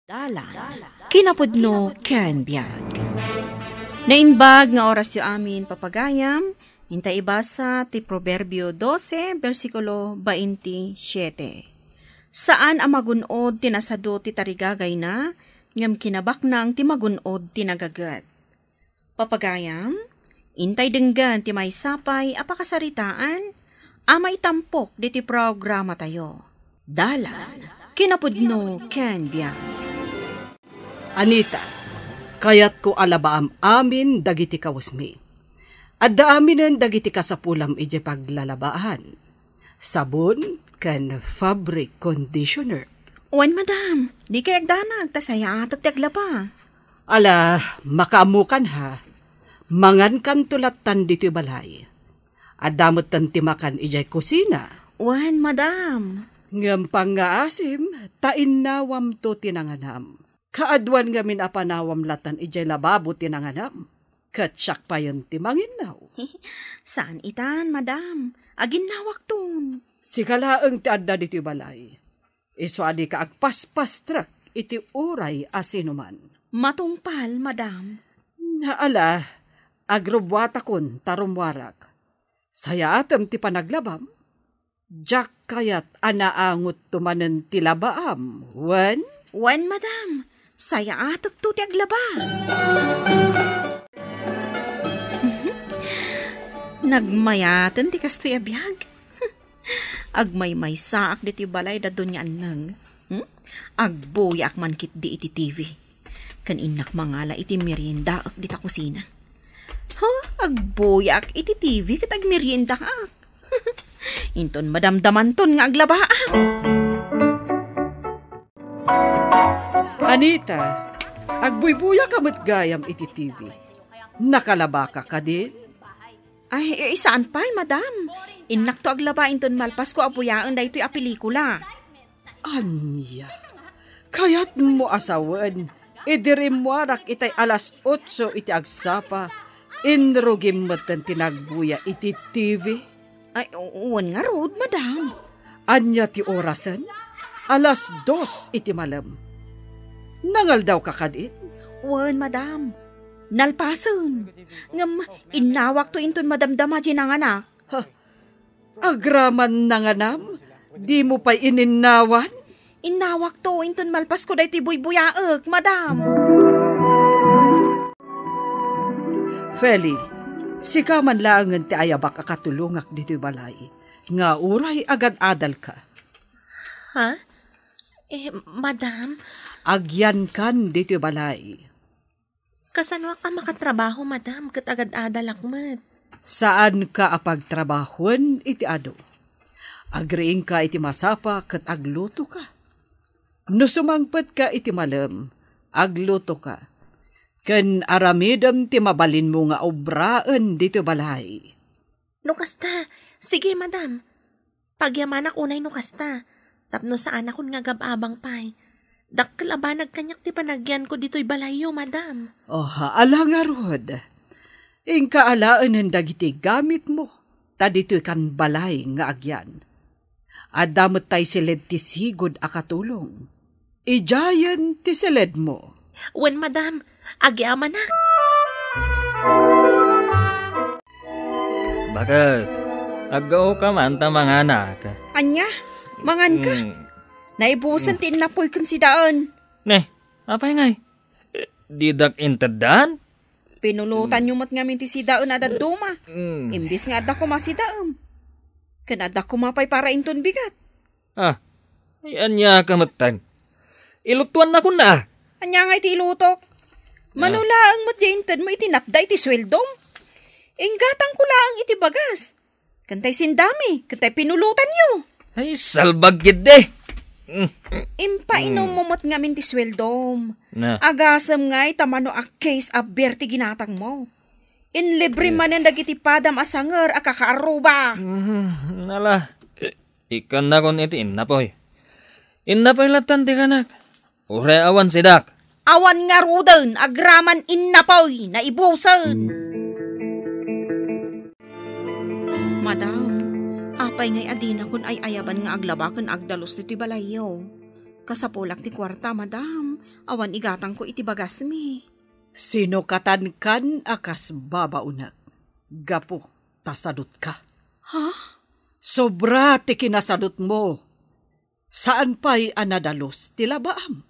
Dalan, kinapudno ken biag. Nainbag nga oras yu amin papagayam, hintay ibasa ti Proverbio 12, versikulo 27. Saan ang magunod tinasado ti tarigagay na, ngam kinabaknang ti magunod ti nagagat. Papagayam, hintay denggan ti may sapay apakasaritaan, amay tampok di ti programa tayo. Dalan, kinapudno ken biag. Anita, kayat ko alabaam amin dagiti kawasmi. Adda aminen dagiti kasapulam ije paglalabaan. Sabon ken fabric conditioner. Wan madam, di kay agdanag, tasaya atot tiaglaba. Ala, makaamukan ha. Mangan kan tulatan dito balay. Adamot tan timakan ije kusina. Wan madam. Ngam pangaasim, tainnawam to tinanganam. Kaadwan ngamin apanawam latan ijay lababo tinanganam. Katsak pa yun timanginaw. Saan itan, madam? Aginawak tun. Sikalaang ti adda dito balay. Iso adi ka agpaspastrak iti uray asinuman. Matungpal, madam. Naala, agrobwata kun tarumwarak. Saya atam ti panaglabam. Jak kayat anaangot tumanen ti labaam. Wan? Wan, madam. Saya atok to ti aglaba. Nagmayaten ti kastoy abiyag. Agmay-may saak di ti balay da dunyaan nang. Agbuyak man kit di iti TV. Kan inak mangala iti merienda ak di ta kusina. Agbuyak iti TV kat agmerienda ak. Inton madamdaman ton nga aglaba ak. Anita, agbuybuya ka matgayam iti TV. Nakalaba ka din? Ay, saan pa'y, madam? Inak to aglabain ton malpas ko apuyaan da ito'y apelikula. Anya, kayat mo asawan, idirim mo arak itay alas 8 iti agsapa, inrugim mo tan tinagbuya iti TV. Ay, uwan nga road, madam. Anya ti orasan? Alas 2 iti malam. Nangal daw ka kadin? Wan, madam. Nalpason. Ngam, inawak to inton madamdama ginanganak. Agraman nanganam? Di mo pa'y ininawan? Inawak to inton malpas ko da ito'y buybuyaak, madam. Feli, sika man laangan ti ayabak akatulungak dito'y balay. Nga uray agad-adal ka. Ha? Madam? Agyan kan dito'y balay. Kasanwa ka makatrabaho, madam, kat agad-adal akmat. Saan ka apagtrabahon iti ado? Agriing ka iti masapa kat agluto ka. No sumangpet ka iti malam, agluto ka. Ken aramidam ti mabalin mo nga obraan dito balay. Nukasta, sige madam. Pagyaman ako unay nukasta. Tapno saan akong nga gababang pay. Dakkel aba nagkanyak ti panagyan ko dito'y balayo, madam. Ala nga rod. Ingka alaan ang dagiti gamit mo. Ta dito'y kan balay nga agyan. Adamot tay silid ti sigod akatulong. Ijayan ti silid mo. Wen, madam, agyaman na. Bakit? Agaw ka man ta mga anak. Anya, mangan ka. Naibusan ti inapoy kun si daan. Ne, apay ngay? Didak intedan? Pinulutan yung mat ngamin ti si daan na daduma. Imbis nga ada ko ma si daan. Kanada ko mapay para inton bigat. Yan niya kamatan. Ilutuan na ko na. Anya nga iti ilutok. Manulaang mat jaintan mo itinapda iti sweldom. Inggatang ko lang iti bagas. Kantay sindami, kantay pinulutan nyo. Ay, salbag gide. Impainom mo mat ngamin ti sweldom. Na. Agasam nga itamano a case a berti ginatang mo. Inlibre man ang dagiti padam asanger a kakaaruba. Nala, ikan na kon iti inapoy. Inapoy latan ti kanak. Ure awan sidak. Awan nga rudan, agraman inapoy na ibusan. Madam, apay ngay adina kun ay ayaban nga aglabakan agdalos dito balayo. Kasapulak ti kwarta, madam. Awan igatang ko iti bagas mi. Sinukatan kan akas babaunak. Gapo, tasadot ka. Ha? Sobra ti kinasadot mo. Saan pa'y anadalos ti labaam?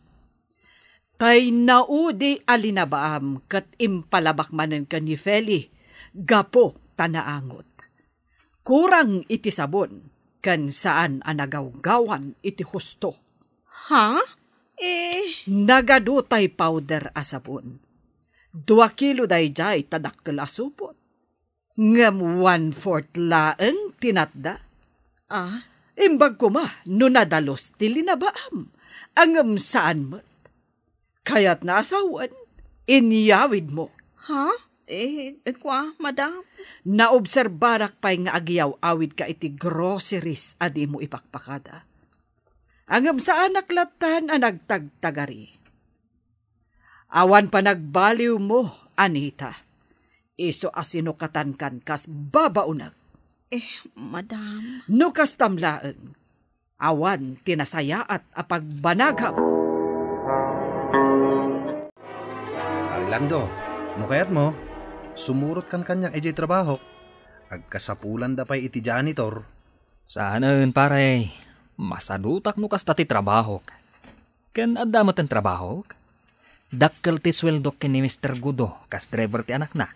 Tay naudi alinabaam kat impalabak manen ka ni Feli. Gapo, tanaangot. Kurang iti sabon, kan saan anagawgawan iti husto. Ha? Nagadutay powder asabon. 2 kilo dayjay tadakkel asupot. Ngam 1/4 laeng tinatda. Ah? Imbag ko ma, no nadalos ti linabaam. Angam saan mo't. Kaya't naasawan, inyawid mo. Ha? Kwa, madam? Naobserbarak pa'y nga agyaw awid ka iti groceries adi mo ipakpakada. Angam sa anak latan ang nagtagtagari. Awan pa nagbaliw mo, Anita. Iso asinukatan kan kas babaunag. Madam. No kas tamlaeng. Awan tinasaya at apagbanagam. Arlando, no kayat mo? Sumurot kan kanyang ejay trabaho. Agkasapulan da pa'y iti janitor. Saanan, pare. Masadutak no kasta ti trabaho. Ken adamat ang trabaho. Dakkel ti sweldok ni Mr. Gudo, kas driver ti anak na.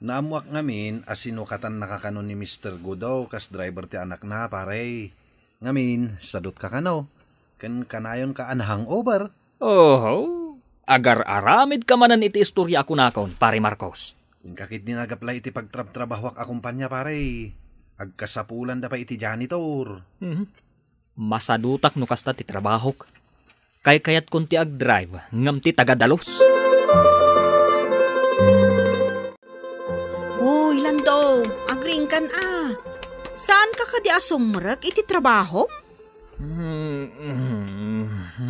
Naamuak ngamin, asinukatan nakakanon ni Mr. Gudo, kas driver ti anak na, pare. Ngamin, sadot ka kano. Ken kanayon ka an hangover. Oh, agar aramid ka manan iti istorya ako nakon, pare Marcos. Yung kakit dinagaplay iti pagtrabahwak akumpanya, pare. Agkasapulan da pa iti janitor. Masadutak no kasta ti trabaho. Kayat kun ti ag-drive, ngam ti tagadalos. Uy, Lando, agring kan Saan ka kadi asumrek iti trabaho?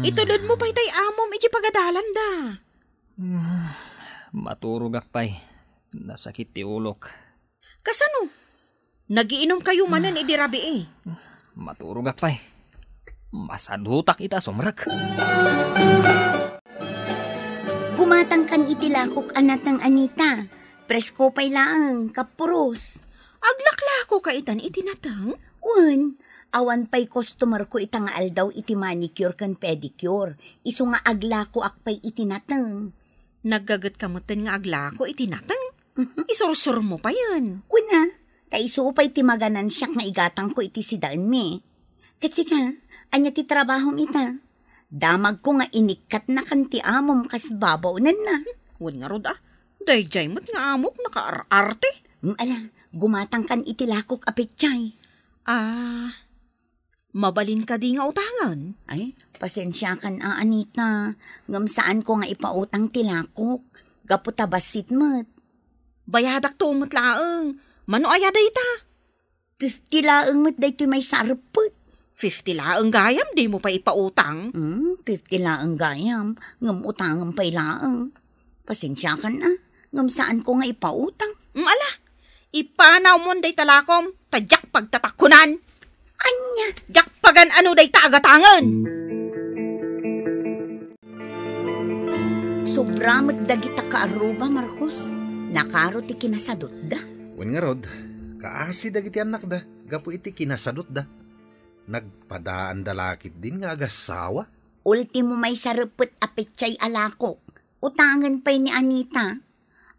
Itulod mo pa itay amom iti pagadalan da. Maturog akpay. Nasakit ti ulok. Kasano? Nagiinom kayo manan idi rabi Maturog akpay. Masadutak ita sumrek. Gumatang itilakok anat ng Anita. Presko pa'y laang, kapuros. Aglaklako ka itan itinatang? Wan, awan pa'y customer ko itang aldaw iti manicure kan pedicure. Iso nga aglako akpay itinatang. Naggagat kamutin nga aglako itinatang? Isursur mo pa yan. Una, taiso pa'y timaganan siya nga igatang ko iti sidaan mi. Kasi ka, anya ti trabahong ita. Damag ko nga inikat na kanti amom kas babaw na. Wan nga rod dayjay mo't nga amok nakaararte. Ala, gumatang kan itilakok apitchay. Mabalin ka di nga utangan. Ay, pasensya kan Anita. Ngam saan ko nga ipautang tilakok. Gaputa basit mo't. Bayadak tumot laang. Mano ayada ita? 50 laang mo't daytoy may sarput. 50 laang gayam, di mo pa ipautang. 50 laang gayam, ngam utangam pa'y laang. Pasensya ka na, ngam saan ko nga ipautang. Ala, ipanaw mo day talakom, tadyak pagtatakunan. Anya? Jakpagan ano day taagatangan. Sobra magdagita ka aruba, Marcos. Nakaro ti kinasadot da. Wen nga rod, kaasi dagiti anak da, gapu iti kinasadot da. Nagpadaan dalakit din nga agasawa. Ultimo may sarupot apitchay alakok. Utangan pa'y ni Anita.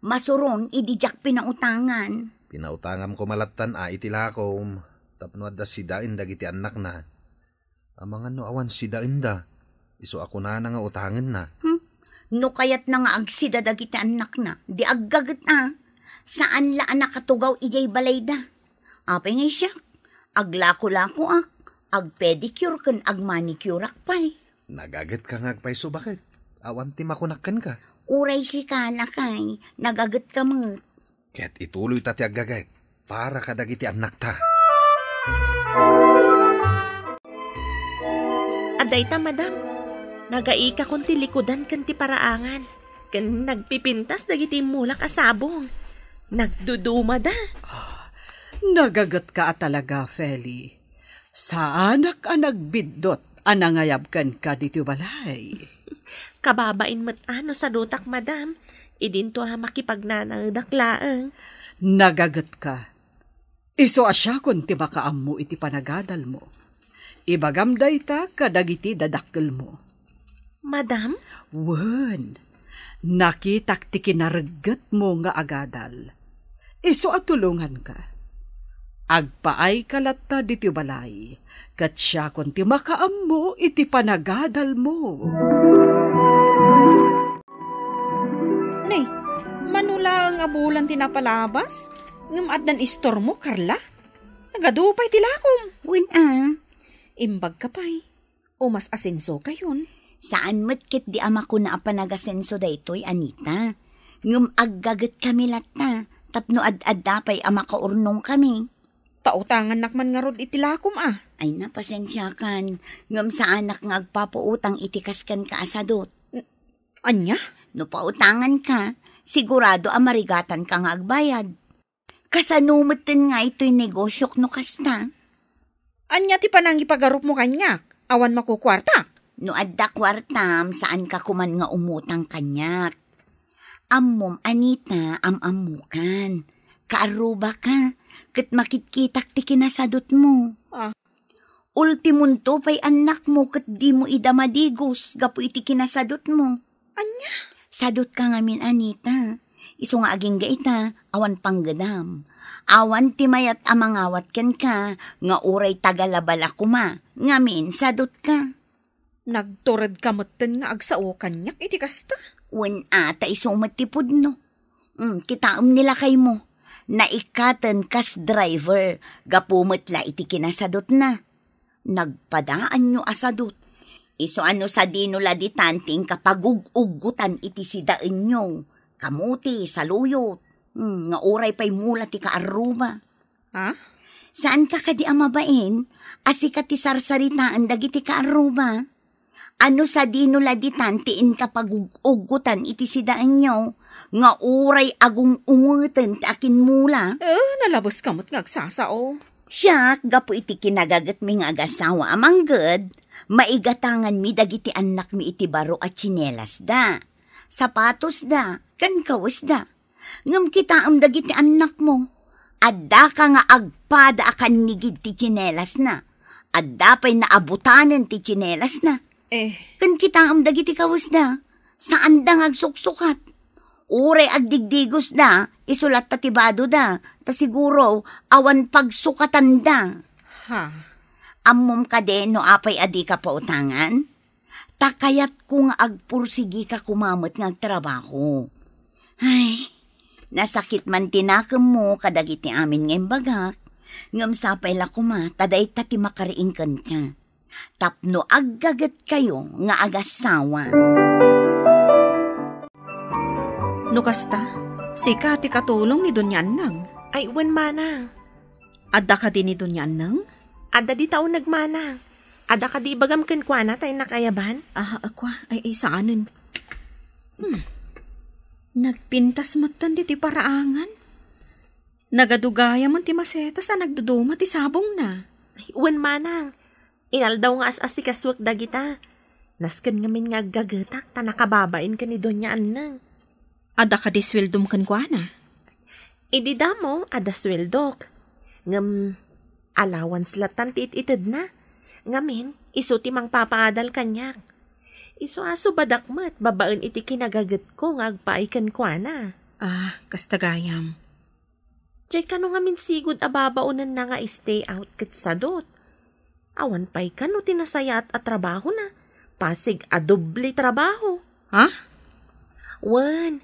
Masuron, idijak pinautangan. Pinautangam ko malatan itilakom. Tapno da sidain dagiti anak na. Amang ano awan sidain da. Iso ako na nga utangan na. No kayat na nga agsida dagiti anak na. Di aggagat Saan laan nakatugaw ijay balay da. Apay ngay siya. Aglako-lako ak. Agpedicure kan agmanicure akpay. Nagagat ka nga agpay so bakit? Awan ti makunakkan ka. Uray si kalakay. Nagagat ka mga. Kaya't ituloy tati agagay. Para kadagiti anak ta. Aday ta, madam. Nagaika kong tilikodan kan ti paraangan. Kan nagpipintas dagiti mulak asabong. Nagduduma da. Nagagat ka talaga, Feli. Sa anak ang nagbidot anangayabkan ka dito balay. Kababain mo't ano sa dutak, madam. Idinto ha makipagnanagdaklaang. Nagagat ka. Iso asya kun ti makaam mo iti panagadal mo. Ibagamday ta kadagiti dadakkel mo. Madam? Wen, nakitak ti kinaragget mo nga agadal. Iso at tulungan ka. Agpaay kalatta diti balay, kat siya kun ti makaam mo iti panagadal mo. Nay, manula nga bulan tinapalabas? Ngam adnan istor mo, Carla? Nagadupay tilakom. Wen Imbag ka pa'y. O mas asenso kayon. saan matkit di ama ko na apanagasenso daytoy, Anita. Ngum aggaget kami latta, tapno ad-ad pa'y ama kaurnong kami. Pautangan nakman nga rod itilakom Ay na, pasensya kan. Ngam sa anak nga agpapuutang itikaskan ka asadot. Anya? No pautangan ka, sigurado amarigatan ka nga agbayad. Kasanumutin nga ito'y negosyok no kasta. Anya ti panang ipagarup mo kanyak? Awan makukwartak? No adda kwartam, saan ka kuman nga umutang kanyak. Ammom, Anita, amamukan. Kaaruba ka, kat makitkitak ti kinasadot mo. Ultimon to pa'y anak mo, kat di mo idamadigos, gapu iti kinasadot mo. Anya? Sadot ka ngamin, Anita. Iso nga aging gaita, awan panggadam. Awan timayat amangawat ken ka, nga uray tagalabala kuma. Ngamin, sadot ka. Nagturad ka maten nga agsao kanyak iti kasta. Wen ata iso matipod no. Kitaam nila kay mo. Naikatan kas driver, gapumatla iti kinasadot na. Nagpadaan nyo asadot. Iso ano sa dinula di tanting kapag ugutan iti sidaan nyo. Kamuti, saluyot. Nga oray pa'y mula ti kaaruba. Ha? Saan ka kadi amabain? Asi ka ti sarsaritaan dagiti kaaruba. Ano sa dinula di tantiin kapag ugutan iti sidaan nyo. Nga oray agong ungutan ti akin mula. Nalabos kamot nga agsasao. Siya, gapo iti kinagagat mi nga agasawa amangged. Maigatangan mi dagiti anak mi iti baro at tsinelas da. Sapatos da, kan kawas da. Ngam kita am dagiti anak mo. Adda ka nga agpada akan nigid ti tsinelas na. Adda pa'y naabutanen ti tsinelas na. Kan kita am dagiti kawas da. Saan da ngagsuksukat? Ure agdigdigos da, isulat tatibado da. Ta siguro, awan pagsukatan da. Ha? Ammom ka din no apay adi ka pautangan? Takayat kung agpursigi ka kumamot ng trabaho. Ay, nasakit man tinakam mo kadagiti amin ngayong bagak. Ngam sapay la kuma, taday tati makariingkan ka. Tapno aggagat kayo nga agasawa. Nukasta, sika ti katulong ni Dunyan nang. Ay, wen manang. Adda ka din ni Dunyan nang? Ada di taon nagmanang. Ada ka di bagam kenkwana tayo nakayaban? Akwa, ay saanin. Nagpintas matan di ti paraangan. Nagadugaya man ti masetas nagduduma ti sabong na. Ay, wen manang. Inal daw nga as-as si kaswak dagita. Nasken ngamin nga gagatak, ta nakababain ka ni Donya Annang. Ada ka di sweldom kenkwana? Idi da mo, ada sweldok. Ngam, allowance latan ti itid na. Ngamin, iso ti mang papaadal kanyak. Iso aso badakmat, babaan iti kinagagat ko nga agpaikan kwa na. Kastagayam. Jay kano ngamin sigud ababaunan na nga stay out kat sadot. Awan pa'y kano tinasayat at trabaho na. Pasig adoble trabaho. Ha? Wan,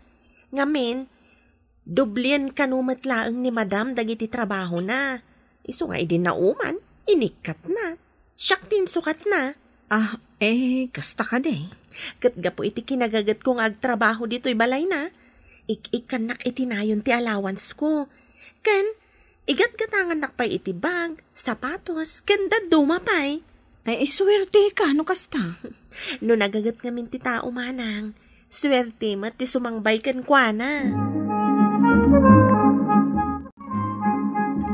ngamin, dublian kanumatlaang ni madam dagiti trabaho na. Iso nga idin na uman, inikat na. Siyak sukat na. Kasta ka de. Katgapo iti kinagagat kong agtrabaho dito'y balay na. Ik-ikan nak itinayon ti allowance ko. Kan, igat-gatangan nakpay iti bag, sapatos, kanda dumapay. Ay, swerte ka, no kasta? No nagagat ngamin ti tao manang, swerte mat ti sumangbay kan kwa na.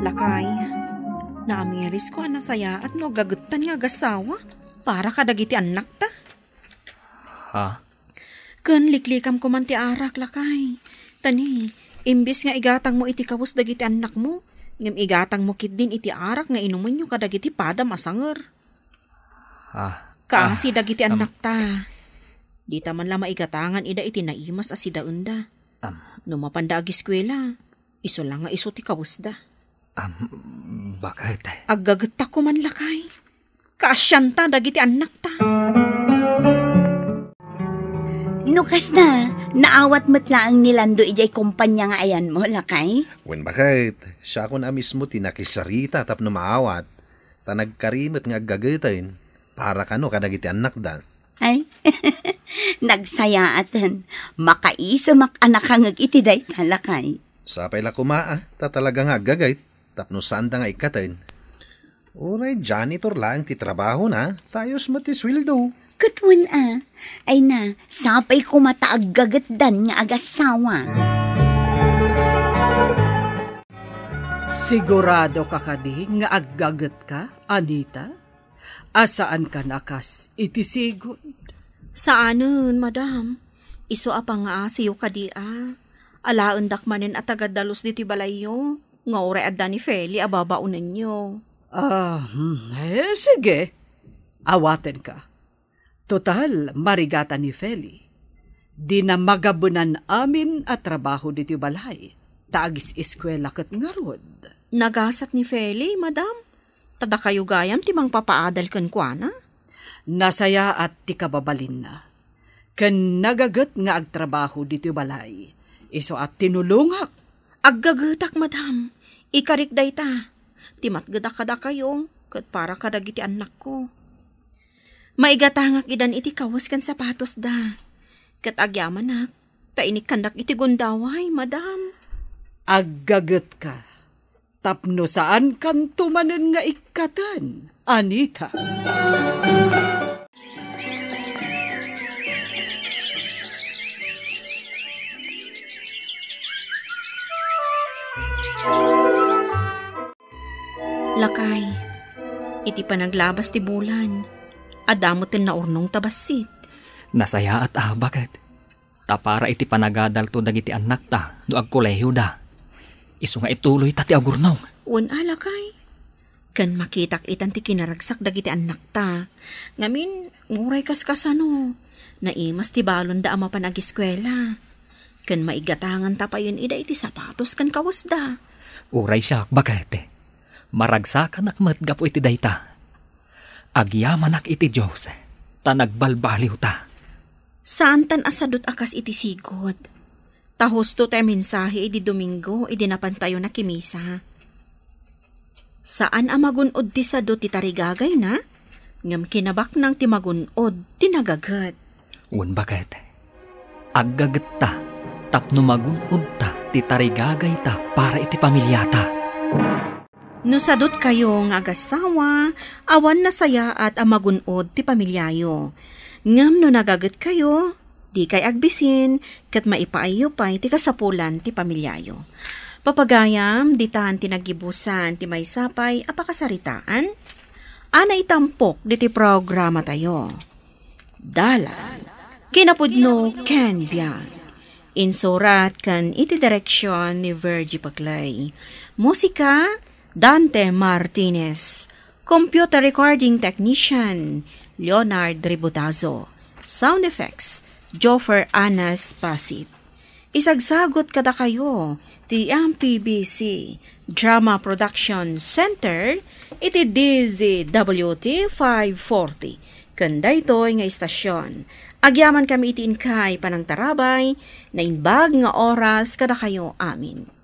Lakay, naamiris ko nasaya at no gagutan nga gasawa. para kadagiti anak ta. Ha? Ken liklikam ko man ti arak lakay. Tani, imbis nga igatang mo iti kawus dagiti anak mo, ngem igatang mo kit din iti arak nga inuman nyo kadagiti pada masanger. Kaasi dagiti anak ta. Di ta man la maigatangan ida iti naimas as ida unda. No mapanda ag eskwela, iso lang nga iso ti kawus da. Bakit? Aggaget ko man lakay. Kaasyanta dagiti anak ta. Nukas na, naawat matlaang nilando ijay kumpanya nga ayan mo, lakay? Wen bakit? Siya ako na mismo tinakisarita tapno maawat. Ta nagkarimot nga gagatain. Para kano kadagiti anak da. Ay, nagsayaatan. Makaisa makanakangag iti day talakay. Sapay la kumaa, ta talaga nga gagayt. Tapno saan da nga ikatain. Uray, janitor lang ti trabaho na. Tayos matiswildo. Katwan ay na, sapay ko mataaggagatdan nga agasawa. Sigurado ka kadi nga aggagat ka, Anita? Asaan ka nakas iti sigod? Saanen, madam? Iso apang nga siyo kadi Alaan dakmanen at agadalos diti balayo. Nga ore adda ni Feli ababaunan nyo. Sige. Awaten ka. Total, marigata ni Feli. Di na magabunan amin at trabaho diti balay. Taagis eskwela kat ngarod. Nagasat ni Feli, madam? Tada kayo gayam timang papaadal kan kuana? Nasaya at ti kababalin na. Ken nagagat nga agtrabaho diti balay. Iso at tinulungak. Aggagatak, madam. Ikarik day ta. Timatgadak kada kayo, kat para kadagiti anak ko. Maigatangak idan iti kawas kan sapatos da. Kat agyaman tainik kandak iti gundaway, madam. Aggagat ka. Tapno saan kan tumanen nga ikatan, Anita? Lakay, iti panaglabas ti bulan. Adamoten na urnong tabasit. Nasaya at bakit? Ta para iti panagadal to dagiti anak ta no agkolehiyo da. Isu nga ituloy ta ti agurnong. Lakay. Kan makitak itan ti kinaragsak dagiti anak ta. Ngamin, nguray kaskasano. Naimas ti balon da ama panag-eskwela. Kan maigatangan ta pa yun ida iti sapatos kan kawas da. Uray siya, bakit? Maragsakan akmat gapo iti dayta. Agyamanak iti Diyos, ta nagbalbaliw ta. Saan tan asadot akas iti sigod? Tahusto tayo mensahe iti Domingo, iti napantayo na kimisa. Saan amagunod ti sadot ti tarigagay na? Ngam kinabak nang ti magunod, ti nagagat. Bakit? Aggagat ta, tapno magunod ta, ti tarigagay ta para iti pamilyata. No sadot kayo nga agasawa, awan na saya at amagunod ti pamilyayo. Ngam no nagagat kayo, di kay agbisin, kat maipaayo pa'y ti kasapulan ti pamilyayo. Papagayam, di tahan ti nagibusan ti may sapay apakasaritaan, ana itampok di ti programa tayo. Dala, kinapudno Ken Biag. Insurat kan iti direksyon ni Virgie Paclay. Musika, Dante Martinez. Computer Recording Technician, Leonard Ributazo. Sound Effects, Joffer Anas Pasit. Isagsagot kada kayo, ti MPBC Drama Production Center, iti DZWT 540. Kanda ito'y nga istasyon. Agyaman kami iti inkay panang tarabay, na inbag nga oras kada kayo amin.